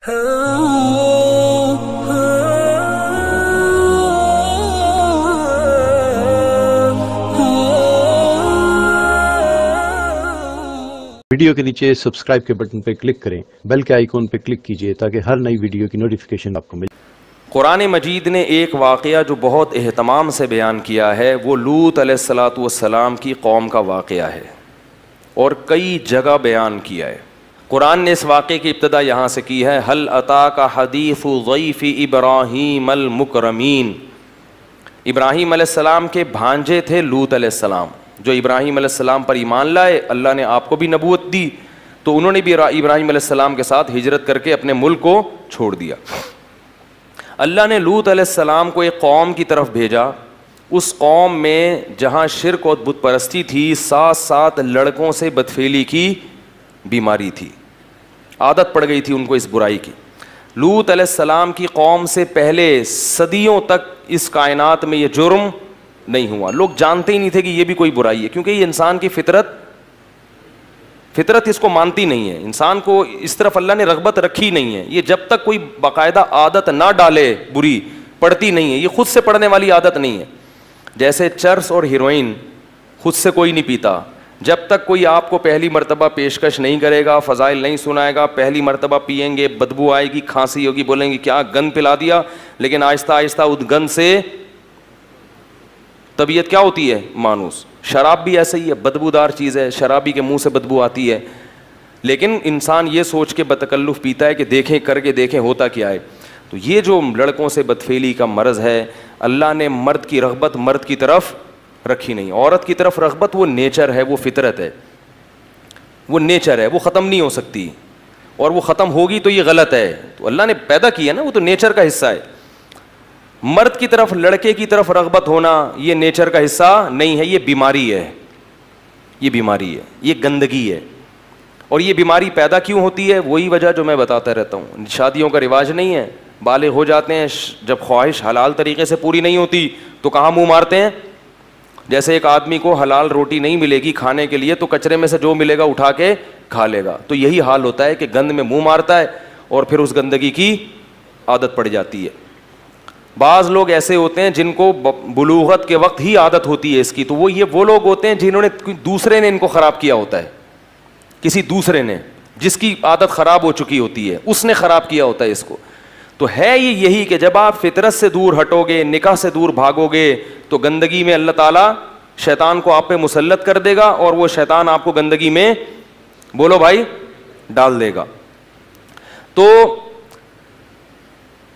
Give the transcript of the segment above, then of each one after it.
Video کے نیچے subscribe کے بٹن پہ کلک کریں، بیل کے آئیکن پہ کلک کیجئے تاکہ ہر نئی ویڈیو کی نوٹیفیکیشن آپ کو ملے۔ قرآن مجید نے ایک واقعہ جو بہت اہتمام سے بیان کیا ہے وہ لوط علیہ الصلاۃ والسلام کی قوم کا واقعہ ہے اور کئی جگہ بیان کیا ہے۔ قرآن نے اس واقعے کی ابتدا یہاں سے کی ہے، هل اتاک حدیث ضیف ابراہیم المکرمین۔ ابراہیم علیہ السلام کے بھانجے تھے لوط علیہ السلام، جو ابراہیم علیہ السلام پر ایمان لائے، اللہ نے آپ کو بھی نبوت دی تو انہوں نے بھی ابراہیم علیہ السلام کے ساتھ ہجرت کر کے اپنے ملک کو چھوڑ دیا۔ اللہ نے لوط علیہ السلام کو ایک قوم کی طرف بھیجا، اس قوم میں جہاں شرک اور بت پرستی تھی، ساتھ ساتھ لڑکوں سے بدفعلی کی بیماری تھی، عادت پڑ گئی تھی ان کو اس برائی کی۔ لوط علیہ السلام کی قوم سے پہلے صدیوں تک اس کائنات میں یہ جرم نہیں ہوا، لوگ جانتے ہی نہیں تھے کہ یہ بھی کوئی برائی ہے، کیونکہ یہ انسان کی فطرت اس کو مانتی نہیں ہے، انسان کو اس طرف اللہ نے رغبت رکھی نہیں ہے، یہ جب تک کوئی باقاعدہ عادت نہ ڈالے بری پڑتی نہیں ہے، یہ خود سے پڑنے والی عادت نہیں ہے۔ جیسے چرس اور ہیروئن خود سے کوئی نہیں پیتا، جب تک کوئی آپ کو پہلی مرتبہ پیشکش نہیں کرے گا، فضائل نہیں سنائے گا، پہلی مرتبہ پئیں گے، بدبو آئے گی، کھانسی ہوگی، بولیں گے کیا گند پلا دیا، لیکن آہستہ آہستہ اس گند سے طبیعت کیا ہوتی ہے، مانوس۔ شراب بھی ایسے ہی ہے، بدبودار چیز ہے، شرابی کے منہ سے بدبو آتی ہے، لیکن انسان یہ سوچ کے بتکلف پیتا ہے کہ دیکھیں، کر کے دیکھیں ہوتا کیا ہے۔ تو یہ جو لڑکوں سے بدفعلی کا مرض ہے، اللہ نے مرد کی رغبت مرد کی طرف رکھی نہیں، عورت کی طرف رغبت وہ نیچر ہے، وہ فطرت ہے، وہ نیچر ہے، وہ ختم نہیں ہو سکتی، اور وہ ختم ہوگی تو یہ غلط ہے، تو اللہ نے پیدا کی ہے نا، وہ تو نیچر کا حصہ ہے۔ مرد کی طرف، لڑکے کی طرف رغبت ہونا یہ نیچر کا حصہ نہیں ہے، یہ بیماری ہے، یہ بیماری ہے، یہ گندگی ہے۔ اور یہ بیماری پیدا کیوں ہوتی ہے؟ وہی وجہ جو میں بتاتا رہتا ہوں، شادیوں کا رواج نہیں ہے، بالغ ہو جاتے ہیں، جب خواہش حلال طریقے سے پوری نہیں ہوتی تو کہاں منہ مارتے ہیں؟ جیسے ایک آدمی کو حلال روٹی نہیں ملے گی کھانے کے لیے تو کچرے میں سے جو ملے گا اٹھا کے کھا لے گا، تو یہی حال ہوتا ہے کہ گند میں منہ مارتا ہے اور پھر اس گندگی کی عادت پڑ جاتی ہے۔ بعض لوگ ایسے ہوتے ہیں جن کو بلوغت کے وقت ہی عادت ہوتی ہے اس کی، تو وہ لوگ ہوتے ہیں جنہوں نے دوسرے نے ان کو خراب کیا ہوتا ہے، کسی دوسرے نے جس کی عادت خراب ہو چکی ہوتی ہے اس نے خراب کیا ہوتا ہے اس کو۔ تو ہے یہ یہی کہ جب آپ فطرت سے دور ہٹو گے، نکاح سے دور بھاگو گے تو گندگی میں اللہ تعالیٰ شیطان کو آپ پہ مسلط کر دے گا، اور وہ شیطان آپ کو گندگی میں، بولو بھائی، ڈال دے گا۔ تو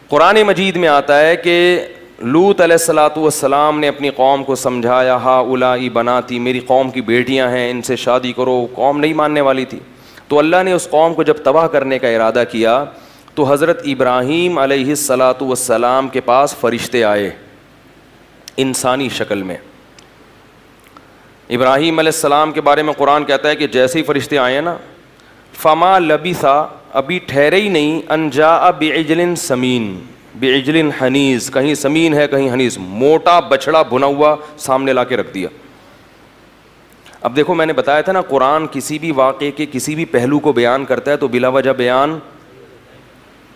قرآن مجید میں آتا ہے کہ لوط علیہ الصلاۃ والسلام نے اپنی قوم کو سمجھایا، ہؤلاء بناتی، میری قوم کی بیٹیاں ہیں، ان سے شادی کرو۔ قوم نہیں ماننے والی تھی، تو اللہ نے اس قوم کو جب تباہ کرنے کا ارادہ کیا تو حضرت ابراہیم علیہ الصلاۃ والسلام کے پاس فرشتے آئے انسانی شکل میں۔ ابراہیم علیہ السلام کے بارے میں قرآن کہتا ہے کہ جیسے ہی فرشتے آئے ہیں نا، فما لبثا، ابھی ٹھہرے ہی نہیں، ان جاء بعجل سمین، بعجل حنیز، کہیں سمین ہے کہیں حنیز، موٹا بچڑا بھنا ہوا سامنے لا کے رکھ دیا۔ اب دیکھو میں نے بتایا تھا نا، قرآن کسی بھی واقعے کے کسی بھی پہلو کو بیان کرتا ہے تو بلا وجہ بیان،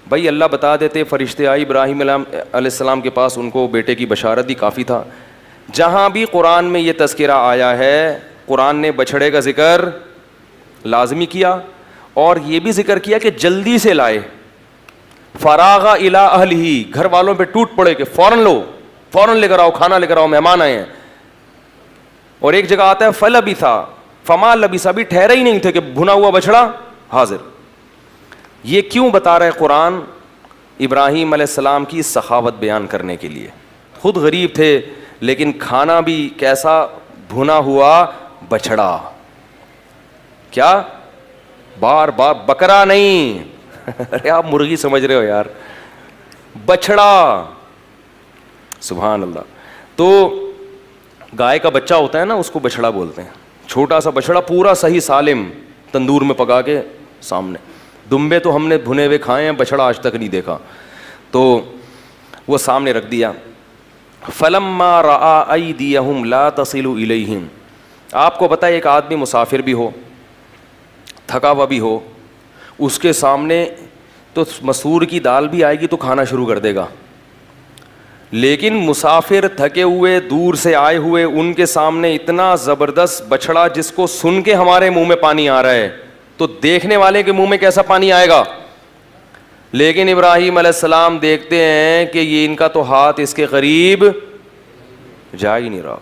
بھائی اللہ بتا دیتے فرشتے آئے ابراہیم علیہ السلام کے پاس، ان کو بیٹے کی بشارت دی، کافی تھا۔ جہاں بھی قرآن میں یہ تذکرہ آیا ہے، قرآن نے بچڑے کا ذکر لازمی کیا، اور یہ بھی ذکر کیا کہ جلدی سے لائے۔ فراغ الی اہلہ، گھر والوں پہ ٹوٹ پڑے کہ فوراً لو، فوراً لے کر آؤ، کھانا لے کر آؤ، مہمان آئے ہیں۔ اور ایک جگہ آتا ہے فلبثا، فما لبثا، بھی ٹھہرے ہی نہیں تھے کہ بھنا ہوا بچڑا حاضر۔ یہ کیوں بتا رہے قرآن؟ ابراہیم علیہ السلام کی سخاوت بیان کرنے کے لیے، خود غریب تھے لیکن کھانا بھی کیسا، بھنا ہوا بچڑا، کیا بار بار، بکرا نہیں ارے آپ مرغی سمجھ رہے ہو یار، بچڑا، سبحان اللہ۔ تو گائے کا بچہ ہوتا ہے نا، اس کو بچڑا بولتے ہیں، چھوٹا سا بچڑا پورا صحیح سالم تندور میں پکا کے سامنے۔ دمبے تو ہم نے بھنے ہوئے کھائے ہیں، بچڑا آج تک نہیں دیکھا، تو وہ سامنے رکھ دیا۔ فلما رأى أيديهم لا تصل إليهم، آپ کو پتہ ہے ایک آدمی مسافر بھی ہو، تھکا ہوا بھی ہو، اس کے سامنے تو مسور کی دال بھی آئے گی تو کھانا شروع کر دے گا. لیکن مسافر تھکے ہوئے دور سے آئے ہوئے ان کے سامنے اتنا زبردست بچڑا جس کو سن کے ہمارے منہ میں پانی آ رہا ہے تو دیکھنے والے کے منہ میں کیسا پانی آئے گا. لیکن ابراہیم علیہ السلام دیکھتے ہیں کہ یہ ان کا تو ہاتھ اس کے قریب جا ہی نہیں رہا,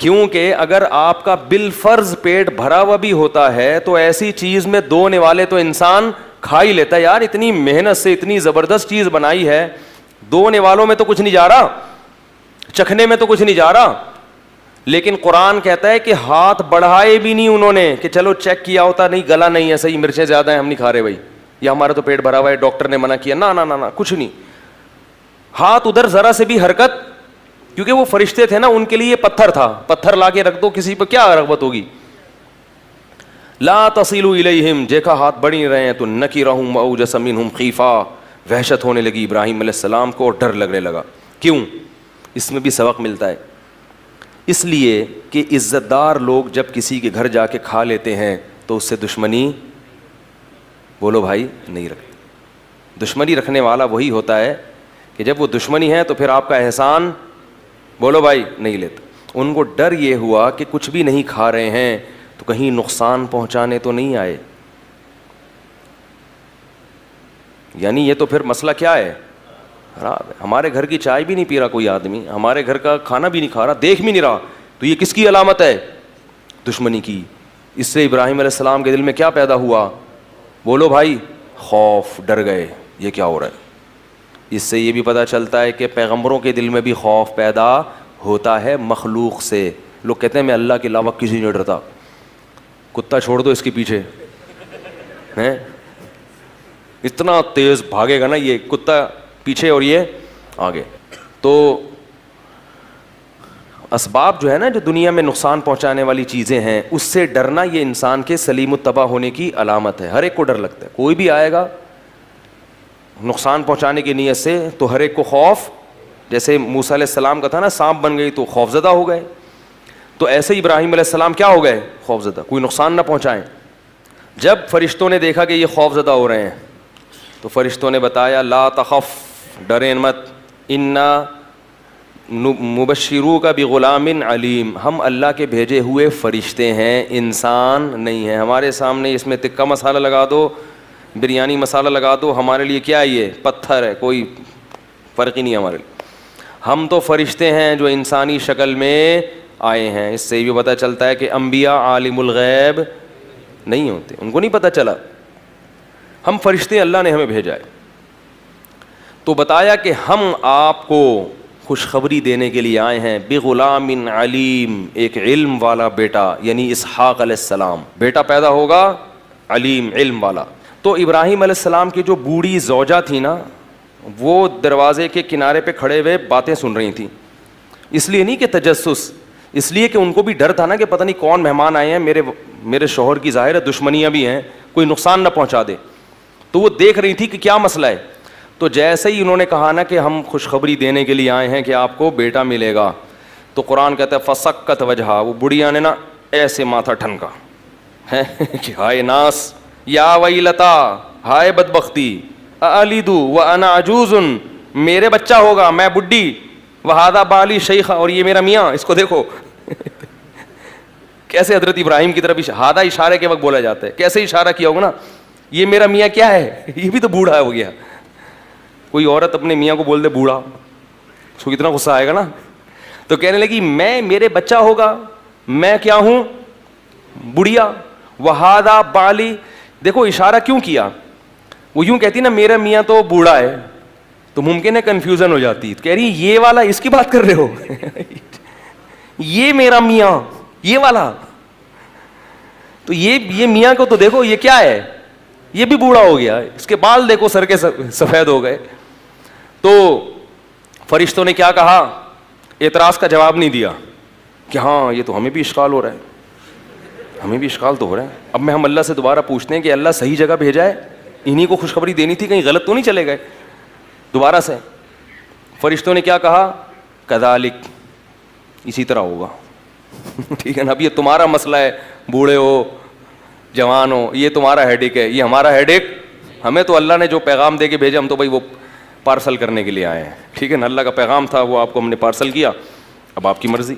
کیونکہ اگر آپ کا بالفرض پیٹ بھرا ہوا بھی ہوتا ہے تو ایسی چیز میں 2 نوالے تو انسان کھا ہی لیتا ہے. یار اتنی محنت سے اتنی زبردست چیز بنائی ہے, 2 نوالوں میں تو کچھ نہیں جا رہا, چکھنے میں تو کچھ نہیں جا رہا. لیکن قرآن کہتا ہے کہ ہاتھ بڑھائے بھی نہیں انہوں نے کہ چلو چیک کیا ہوتا, نہیں گلا نہیں ہے صحیح, مرچیں زیادہ ہیں ہم نہیں کھا رہے بھائی, یا ہمارا تو پیٹ بھرا ہوا ہے ڈاکٹر نے منع کیا, نہ نہ نہ کچھ نہیں. ہاتھ ادھر ذرا سے بھی حرکت, کیونکہ وہ فرشتے تھے نا, ان کے لیے پتھر تھا, پتھر لا کے رکھ دو کسی پہ کیا رغبت ہوگی. لا تصلوا الیہم, دیکھا ہاتھ بڑھ نہیں رہے ہیں تو نکرہم واوجس منہم خیفہ, وحشت ہونے لگی ابراہیم علیہ السلام کو اور ڈر لگنے لگا. کیوں؟ اس میں بھی سبق ملتا ہے. اس لیے کہ عزت دار لوگ جب کسی کے گھر جا کے کھا لیتے ہیں تو اس سے دشمنی, بولو بھائی, نہیں رکھتے. دشمنی رکھنے والا وہی ہوتا ہے کہ جب وہ دشمنی ہے تو پھر آپ کا احسان, بولو بھائی, نہیں لیتا. ان کو ڈر یہ ہوا کہ کچھ بھی نہیں کھا رہے ہیں تو کہیں نقصان پہنچانے تو نہیں آئے. یعنی یہ تو پھر مسئلہ کیا ہے, خراب ہے. ہمارے گھر کی چائے بھی نہیں پی رہا کوئی آدمی, ہمارے گھر کا کھانا بھی نہیں کھا رہا, دیکھ بھی نہیں رہا, تو یہ کس کی علامت ہے؟ دشمنی کی. اس سے ابراہیم علیہ السلام کے دل میں کیا پیدا ہوا, بولو بھائی, خوف, ڈر گئے یہ کیا ہو رہا ہے. اس سے یہ بھی پتہ چلتا ہے کہ پیغمبروں کے دل میں بھی خوف پیدا ہوتا ہے مخلوق سے. لوگ کہتے ہیں میں اللہ کے علاوہ کسی نہیں ڈرتا, کتا چھوڑ دو اس کے پیچھے, ہیں اتنا تیز بھاگے گا نا یہ کتا پیچھے اور یہ آگے. تو اسباب جو ہے نا, جو دنیا میں نقصان پہنچانے والی چیزیں ہیں, اس سے ڈرنا یہ انسان کے سلیم الطبع ہونے کی علامت ہے. ہر ایک کو ڈر لگتا ہے, کوئی بھی آئے گا نقصان پہنچانے کی نیت سے تو ہر ایک کو خوف, جیسے موسیٰ علیہ السلام کا تھا نا, سانپ بن گئی تو خوف زدہ ہو گئے, تو ایسے ہی ابراہیم علیہ السلام کیا ہو گئے, خوف زدہ, کوئی نقصان نہ پہنچائیں. جب فرشتوں نے دیکھا کہ یہ خوف زدہ ہو رہے ہیں تو فرشتوں نے بتایا لا تخف, ڈریں مت, انا مبشروک بغلام علیم, ہم اللہ کے بھیجے ہوئے فرشتے ہیں, انسان نہیں ہیں. ہمارے سامنے اس میں تکہ مسالہ لگا دو, بریانی مسالہ لگا دو, ہمارے لیے کیا ہے, یہ پتھر ہے, کوئی فرق ہی نہیں ہمارے لیے. ہم تو فرشتے ہیں جو انسانی شکل میں آئے ہیں. اس سے بھی پتہ چلتا ہے کہ انبیاء عالم الغیب نہیں ہوتے, ان کو نہیں پتہ چلا, ہم فرشتے اللہ نے ہمیں بھیجا ہے. تو بتایا کہ ہم آپ کو خوشخبری دینے کے لیے آئے ہیں بغلام علیم, ایک علم والا بیٹا, یعنی اسحاق علیہ السلام بیٹا پیدا ہوگا, علیم, علم والا. تو ابراہیم علیہ السلام کی جو بوڑھی زوجہ تھی نا, وہ دروازے کے کنارے پہ کھڑے ہوئے باتیں سن رہی تھیں. اس لیے نہیں کہ تجسس, اس لیے کہ ان کو بھی ڈر تھا نا کہ پتہ نہیں کون مہمان آئے ہیں, میرے شوہر کی ظاہر ہے دشمنیاں بھی ہیں, کوئی نقصان نہ پہنچا دے. تو وہ دیکھ رہی تھی کہ کیا مسئلہ ہے. تو جیسے ہی انہوں نے کہا نا کہ ہم خوشخبری دینے کے لیے آئے ہیں کہ آپ کو بیٹا ملے گا, تو قرآن کہتا ہے فسکت وجہا, وہ بڑھیا نے نا ایسے ماتھا ٹھنکا ہے کہ ہائے ناس, یا ویلتا, ہائے بدبختی, الیدو وانا عجوز, میرے بچہ ہوگا میں بڈھی, وہذا بالی شیخ, اور یہ میرا میاں, اس کو دیکھو کیسے حضرت ابراہیم کی طرف ہادہ اشارے کے وقت بولا جاتا ہے, کیسے اشارہ کیا ہوگا نا, یہ میرا میاں کیا ہے, یہ بھی تو بوڑھا ہو گیا. کوئی عورت اپنے میاں کو بول دے بوڑھا, اس کو کتنا غصہ آئے گا نا. تو کہنے لگی میرے بچہ ہوگا, میں کیا ہوں, بڑھیا, وہذا بالی. دیکھو اشارہ کیوں کیا, وہ یوں کہتی نا میرا میاں تو بوڑھا ہے تو ممکن ہے کنفیوژن ہو جاتی, کہہ رہی یہ والا اس کی بات کر رہے ہو یہ میرا میاں یہ والا, تو یہ میاں کو تو دیکھو یہ کیا ہے, یہ بھی بوڑھا ہو گیا, اس کے بال دیکھو سر کے سفید ہو گئے. تو فرشتوں نے کیا کہا, اعتراض کا جواب نہیں دیا کہ ہاں یہ تو ہمیں بھی اشکال ہو رہا ہے, ہمیں بھی اشکال تو ہو رہا ہے. اب میں ہم اللہ سے دوبارہ پوچھتے ہیں کہ اللہ صحیح جگہ بھیجا ہے, انہی کو خوشخبری دینی تھی, کہیں غلط تو نہیں چلے گئے. دوبارہ سے فرشتوں نے کیا کہا, کذالک, اسی طرح ہوگا ٹھیک ہے نا. اب یہ تمہارا مسئلہ ہے, بوڑھے ہو جوان ہو, یہ تمہارا ہیڈیک ہے, یہ ہمارا ہیڈیک ہمیں تو اللہ نے جو پیغام دے کے بھیجا ہم تو بھائی وہ پارسل کرنے کے لیے آئے ہیں, ٹھیک ہے نا, اللہ کا پیغام تھا وہ آپ کو ہم نے پارسل کیا, اب آپ کی مرضی.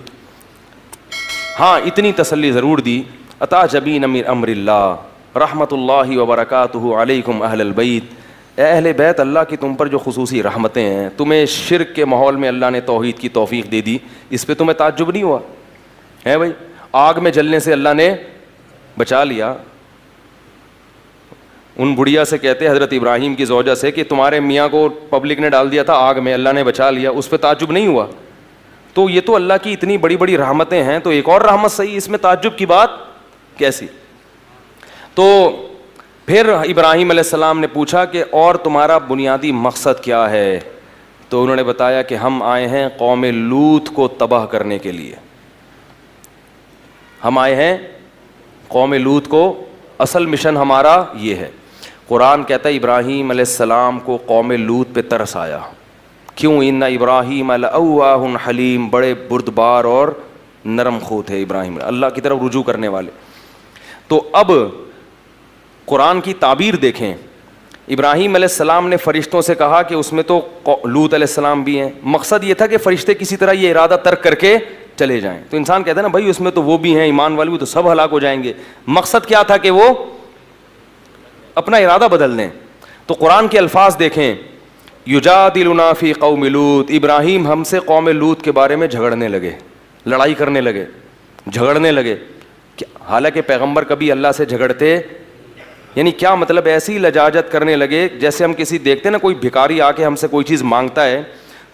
ہاں اتنی تسلی ضرور دی, عطا جبین من امر اللہ رحمت اللہ وبرکاتہ علیکم اہل البیت, اے اہل بیت اللہ کی تم پر جو خصوصی رحمتیں ہیں, تمہیں شرک کے ماحول میں اللہ نے توحید کی توفیق دے دی, اس پہ تمہیں تعجب نہیں ہوا ہے بھائی؟ آگ میں جلنے سے اللہ نے بچا لیا. ان بڑھیا سے کہتے حضرت ابراہیم کی زوجہ سے کہ تمہارے میاں کو پبلک نے ڈال دیا تھا آگ میں, اللہ نے بچا لیا, اس پہ تعجب نہیں ہوا؟ تو یہ تو اللہ کی اتنی بڑی بڑی رحمتیں ہیں, تو ایک اور رحمت صحیح, اس میں تعجب کی بات کیسی؟ تو پھر ابراہیم علیہ السلام نے پوچھا کہ اور تمہارا بنیادی مقصد کیا ہے؟ تو انہوں نے بتایا کہ ہم آئے ہیں قوم لوط کو تباہ کرنے کے لیے, ہم آئے ہیں قوم لوط کو, اصل مشن ہمارا یہ ہے. قرآن کہتا ہے ابراہیم علیہ السلام کو قوم لوط پہ ترس آیا, کیوں؟ ان ابراہیم لأواہ حلیم, بڑے بردبار اور نرم خو تھے ابراہیم, اللہ کی طرف رجوع کرنے والے. تو اب قرآن کی تعبیر دیکھیں, ابراہیم علیہ السلام نے فرشتوں سے کہا کہ اس میں تو لوط علیہ السلام بھی ہیں, مقصد یہ تھا کہ فرشتے کسی طرح یہ ارادہ ترک کر کے چلے جائیں. تو انسان کہتا ہے نا بھائی اس میں تو وہ بھی ہیں, ایمان والے بھی, تو سب ہلاک ہو جائیں گے. مقصد کیا تھا کہ وہ اپنا ارادہ بدل دیں. تو قرآن کے الفاظ دیکھیں, یجادلنا فی قوم لوط, ابراہیم ہم سے قوم لوط کے بارے میں جھگڑنے لگے, لڑائی کرنے لگے, جھگڑنے لگے. حالانکہ پیغمبر کبھی اللہ سے جھگڑتے, یعنی کیا مطلب, ایسی لجاجت کرنے لگے جیسے ہم کسی دیکھتے ہیں نا کوئی بھکاری آ کے ہم سے کوئی چیز مانگتا ہے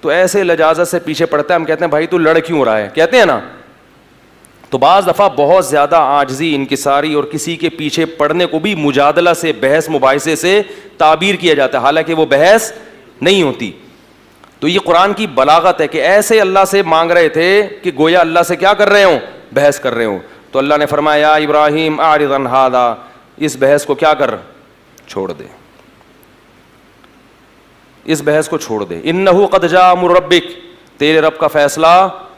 تو ایسے لجاجت سے پیچھے پڑتا ہے, ہم کہتے ہیں بھائی تو لڑ کیوں رہا ہے, کہتے ہیں نا. تو بعض دفعہ بہت زیادہ عاجزی, انکساری اور کسی کے پیچھے پڑنے کو بھی مجادلہ سے, بحث مباحثے سے تعبیر کیا جاتا ہے, حالانکہ وہ بحث نہیں ہوتی. تو یہ قرآن کی بلاغت ہے کہ ایسے اللہ سے مانگ رہے تھے کہ گویا اللہ سے کیا کر رہے ہوں, بحث کر رہے ہوں. تو اللہ نے فرمایا یا ابراہیم اعرض عن ھذا, اس بحث کو کیا کر, چھوڑ دے, اس بحث کو چھوڑ دے. انہ قد جاء امر ربک, تیرے رب کا فیصلہ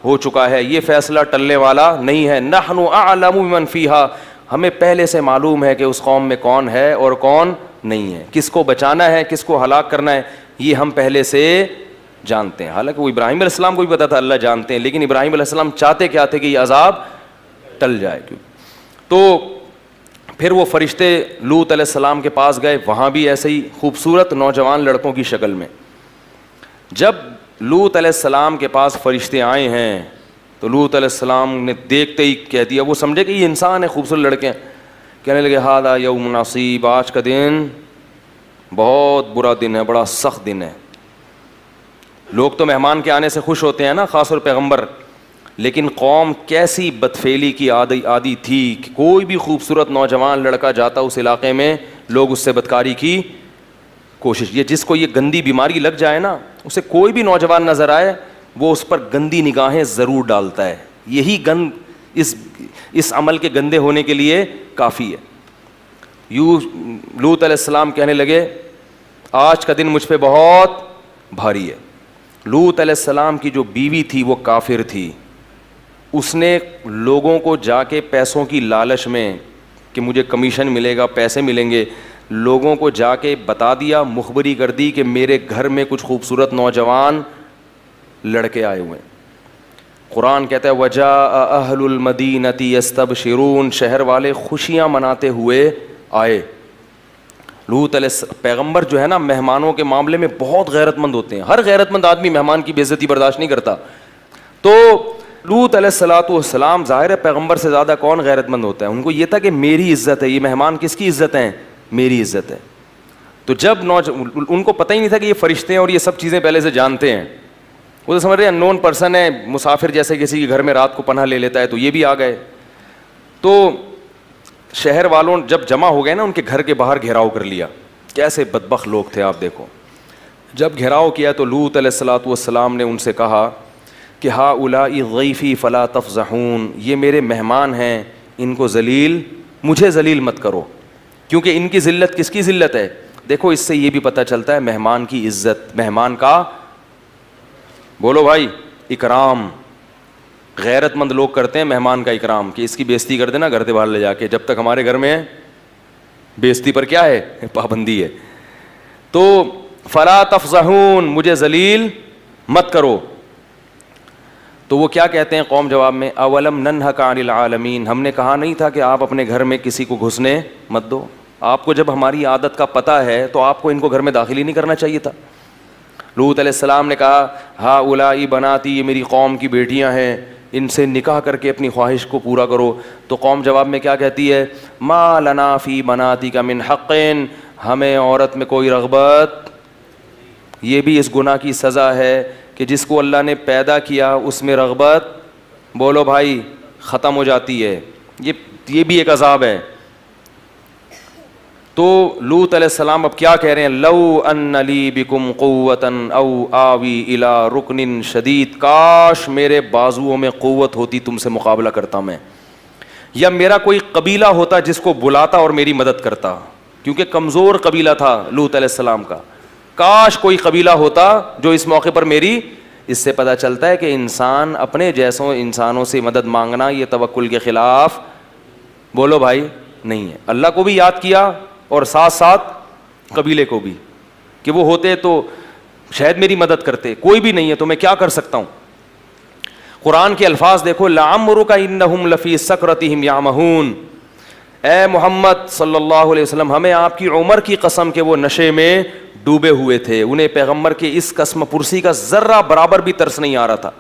ہو چکا ہے, یہ فیصلہ ٹلنے والا نہیں ہے. نحن اعلم بمن فیہا, ہمیں پہلے سے معلوم ہے کہ اس قوم میں کون ہے اور کون نہیں ہے, کس کو بچانا ہے کس کو ہلاک کرنا ہے, یہ ہم پہلے سے جانتے ہیں. حالانکہ وہ ابراہیم علیہ السلام کو بھی پتا تھا, اللہ جانتے ہیں, لیکن ابراہیم علیہ السلام چاہتے کیا تھے کہ یہ عذاب ٹل جائے. تو پھر وہ فرشتے لوط علیہ السلام کے پاس گئے, وہاں بھی ایسے ہی خوبصورت نوجوان لڑکوں کی شکل میں. جب لوط علیہ السلام کے پاس فرشتے آئے ہیں تو لوط علیہ السلام نے دیکھتے ہی کہہ دیا, وہ سمجھے کہ یہ انسان ہے, خوبصورت لڑکے ہیں, کہنے لگے ھذا یوم عصیب, آج کا دن بہت برا دن ہے, بڑا سخت دن ہے. لوگ تو مہمان کے آنے سے خوش ہوتے ہیں نا, خاص طور پیغمبر, لیکن قوم کیسی بدفعلی کی عادی تھی کہ کوئی بھی خوبصورت نوجوان لڑکا جاتا اس علاقے میں, لوگ اس سے بدکاری کی کوشش. یہ جس کو یہ گندی بیماری لگ جائے نا, اسے کوئی بھی نوجوان نظر آئے وہ اس پر گندی نگاہیں ضرور ڈالتا ہے. یہی گند اس عمل کے گندے ہونے کے لیے کافی ہے. لوط علیہ السلام کہنے لگے آج کا دن مجھ پہ بہت بھاری ہے. لوط علیہ السلام کی جو بیوی تھی وہ کافر تھی, اس نے لوگوں کو جا کے پیسوں کی لالچ میں کہ مجھے کمیشن ملے گا, پیسے ملیں گے, لوگوں کو جا کے بتا دیا, مخبری کر دی کہ میرے گھر میں کچھ خوبصورت نوجوان لڑکے آئے ہوئے ہیں. قرآن کہتا ہے وجاء اہل المدینۃ یستبشرون, شہر والے خوشیاں مناتے ہوئے آئے. لوط علیہ پیغمبر جو ہے نا مہمانوں کے معاملے میں بہت غیرت مند ہوتے ہیں, ہر غیرت مند آدمی مہمان کی بے عزتی برداشت نہیں کرتا. تو لوط علیہ الصلوۃ والسلام, ظاہر ہے پیغمبر سے زیادہ کون غیرت مند ہوتا ہے, ان کو یہ تھا کہ میری عزت ہے, یہ مہمان کس کی عزت ہیں, میری عزت ہے. تو جب ان کو پتہ ہی نہیں تھا کہ یہ فرشتے ہیں اور یہ سب چیزیں پہلے سے جانتے ہیں, وہ تو سمجھ رہے ہیں ان نون پرسن ہے, مسافر جیسے کسی کے گھر میں رات کو پناہ لے لیتا ہے, تو یہ بھی آ گئے. تو شہر والوں جب جمع ہو گئے نا, ان کے گھر کے باہر گھیراؤ کر لیا. کیسے بدبخت لوگ تھے آپ دیکھو. جب گھیراؤ کیا تو لوط علیہ الصلوۃ والسلام نے ان سے کہا کہ ہؤلاء ضیفی فلا تفضحون, یہ میرے مہمان ہیں, ان کو ذلیل, مجھے ذلیل مت کرو, کیونکہ ان کی ذلت کس کی ذلت ہے. دیکھو اس سے یہ بھی پتہ چلتا ہے مہمان کی عزت, مہمان کا بولو بھائی اکرام. غیرت مند لوگ کرتے ہیں مہمان کا اکرام, کہ اس کی بےزتی کر دینا گھر سے باہر لے جا کے, جب تک ہمارے گھر میں ہے بےزتی پر کیا ہے, پابندی ہے. تو فلا تفضحون، مجھے ذلیل مت کرو. تو وہ کیا کہتے ہیں قوم جواب میں؟ اولم ننہک عن العالمین، ہم نے کہا نہیں تھا کہ آپ اپنے گھر میں کسی کو گھسنے مت دو. آپ کو جب ہماری عادت کا پتہ ہے تو آپ کو ان کو گھر میں داخل ہی نہیں کرنا چاہیے تھا. لوط علیہ السلام نے کہا ہا اولائی بناتی، یہ میری قوم کی بیٹیاں ہیں، ان سے نکاح کر کے اپنی خواہش کو پورا کرو. تو قوم جواب میں کیا کہتی ہے؟ ما لنا فی بناتک من حق، ہمیں عورت میں کوئی رغبت. یہ بھی اس گناہ کی سزا ہے کہ جس کو اللہ نے پیدا کیا اس میں رغبت، بولو بھائی، ختم ہو جاتی ہے. یہ بھی ایک عذاب ہے. تو لوط علیہ السلام اب کیا کہہ رہے ہیں؟ لو ان لی بکم قوتا او آوی الی رکن شدید، کاش میرے بازوؤں میں قوت ہوتی تم سے مقابلہ کرتا میں، یا میرا کوئی قبیلہ ہوتا جس کو بلاتا اور میری مدد کرتا، کیونکہ کمزور قبیلہ تھا لوط علیہ السلام کا. کاش کوئی قبیلہ ہوتا جو اس موقع پر میری. اس سے پتہ چلتا ہے کہ انسان اپنے جیسوں انسانوں سے مدد مانگنا یہ توکل کے خلاف، بولو بھائی، نہیں ہے. اللہ کو بھی یاد کیا اور ساتھ ساتھ قبیلے کو بھی، کہ وہ ہوتے تو شاید میری مدد کرتے. کوئی بھی نہیں ہے تو میں کیا کر سکتا ہوں. قرآن کے الفاظ دیکھو، لعمرک انہم لفی سکرتہم یعمہون. اے محمد صلی اللہ علیہ وسلم، ہمیں آپ کی عمر کی قسم کہ وہ نشے میں ڈوبے ہوئے تھے. انہیں پیغمبر کے اس قسم پرسی کا ذرہ برابر بھی ترس نہیں آ رہا تھا.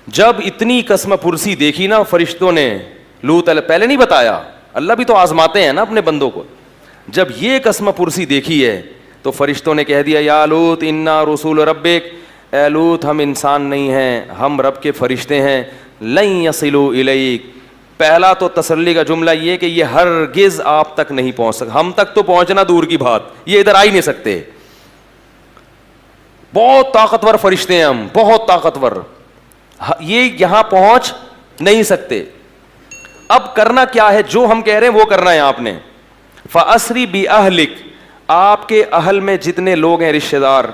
جب اتنی قسم پرسی دیکھی نا فرشتوں نے، لوط علیہ، پہلے نہیں بتایا، اللہ بھی تو آزماتے ہیں نا اپنے بندوں کو. جب یہ قسم پرسی دیکھی ہے تو فرشتوں نے کہہ دیا یا لوط انا رسول ربک، اے لوط ہم انسان نہیں ہیں، ہم رب کے فرشتے ہیں. لن یصلوا الیک، پہلا تو تسلی کا جملہ یہ کہ یہ ہرگز آپ تک نہیں پہنچ سکتے. ہم تک تو پہنچنا دور کی بات، یہ ادھر آ ہی نہیں سکتے. بہت طاقتور فرشتے ہیں ہم، بہت طاقتور، یہ یہاں پہنچ نہیں سکتے. اب کرنا کیا ہے؟ جو ہم کہہ رہے ہیں وہ کرنا ہے آپ نے. فَأَسْرِ بِأَهْلِكَ، آپ کے اہل میں جتنے لوگ ہیں، رشتہ دار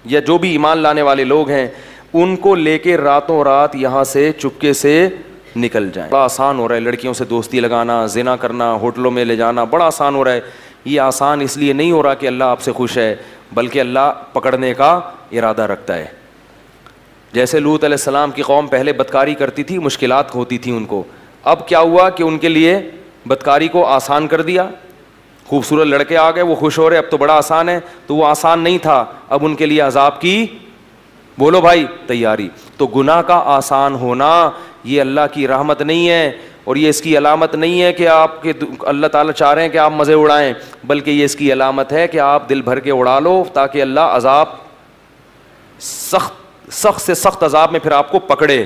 یا جو بھی ایمان لانے والے لوگ ہیں، ان کو لے کے راتوں رات یہاں سے چپکے سے نکل جائیں. بڑا آسان ہو رہا ہے لڑکیوں سے دوستی لگانا، زنا کرنا، ہوٹلوں میں لے جانا، بڑا آسان ہو رہا ہے. یہ آسان اس لیے نہیں ہو رہا کہ اللہ آپ سے خوش ہے، بلکہ اللہ پکڑنے کا ارادہ رکھتا ہے. جیسے لوط علیہ السلام کی قوم پہلے بدکاری کرتی تھی، مشکلات ہوتی تھیں ان کو. اب کیا ہوا کہ ان کے لیے بدکاری کو آسان کر دیا. خوبصورت لڑکے آ گئے، وہ خوش ہو رہے، اب تو بڑا آسان ہے. تو وہ آسان نہیں تھا، اب ان کے لیے عذاب کی، بولو بھائی، تیاری. تو گناہ کا آسان ہونا یہ اللہ کی رحمت نہیں ہے، اور یہ اس کی علامت نہیں ہے کہ آپ کے اللہ تعالیٰ چاہ رہے ہیں کہ آپ مزے اڑائیں، بلکہ یہ اس کی علامت ہے کہ آپ دل بھر کے اڑا لو تاکہ اللہ عذاب، سخت سے سخت عذاب میں پھر آپ کو پکڑے.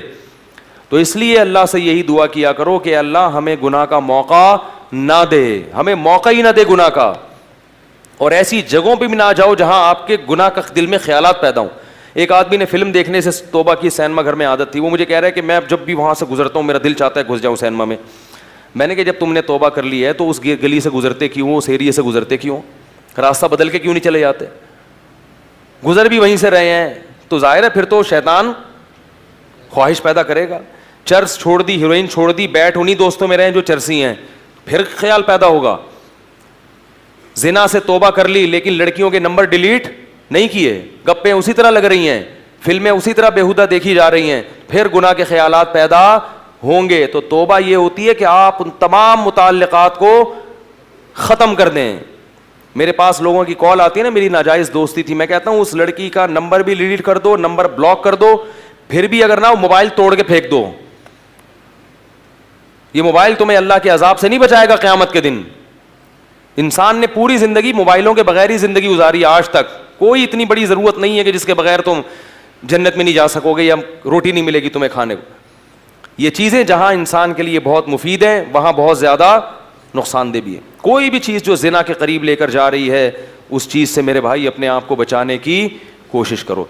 تو اس لیے اللہ سے یہی دعا کیا کرو کہ اللہ ہمیں گناہ کا موقع نہ دے، ہمیں موقع ہی نہ دے گناہ کا. اور ایسی جگہوں پہ بھی نہ جاؤ جہاں آپ کے گناہ کا دل میں خیالات پیدا ہوں. ایک آدمی نے فلم دیکھنے سے توبہ کی، سینما گھر میں عادت تھی. وہ مجھے کہہ رہا ہے کہ میں جب بھی وہاں سے گزرتا ہوں میرا دل چاہتا ہے گھس جاؤں سینما میں. میں نے کہا جب تم نے توبہ کر لی ہے تو اس گلی سے گزرتے کیوں، اس ایریے سے گزرتے کیوں، راستہ بدل کے کیوں نہیں چلے جاتے؟ گزر بھی وہیں سے رہے ہیں تو ظاہر ہے پھر تو شیطان خواہش پیدا کرے گا. چرس چھوڑ دی، ہیروئن چھوڑ دی، بیٹھ انہیں دوستوں میں رہیں جو چرسی ہیں، پھر خیال پیدا ہوگا. زنا سے توبہ کر لی لیکن لڑکیوں کے نمبر ڈیلیٹ نہیں کیے، گپیں اسی طرح لگ رہی ہیں، فلمیں اسی طرح بیہودہ دیکھی جا رہی ہیں، پھر گناہ کے خیالات پیدا ہوں گے. تو توبہ یہ ہوتی ہے کہ آپ ان تمام متعلقات کو ختم کر دیں. میرے پاس لوگوں کی کال آتی ہے نا، میری ناجائز دوستی تھی، میں کہتا ہوں اس لڑکی کا نمبر بھی ڈیلیٹ کر دو، نمبر بلاک کر دو، پھر بھی اگر نہ ہو موبائل توڑ کے پھینک دو. یہ موبائل تمہیں اللہ کے عذاب سے نہیں بچائے گا قیامت کے دن. انسان نے پوری زندگی موبائلوں کے بغیر ہی زندگی گزاری آج تک. کوئی اتنی بڑی ضرورت نہیں ہے کہ جس کے بغیر تم جنت میں نہیں جا سکو گے یا روٹی نہیں ملے گی تمہیں کھانے کو. یہ چیزیں جہاں انسان کے لیے بہت مفید ہیں وہاں بہت زیادہ نقصان دہ بھی ہے. کوئی بھی چیز جو زنا کے قریب لے کر جا رہی ہے اس چیز سے میرے بھائی اپنے آپ کو بچانے کی کوشش کرو.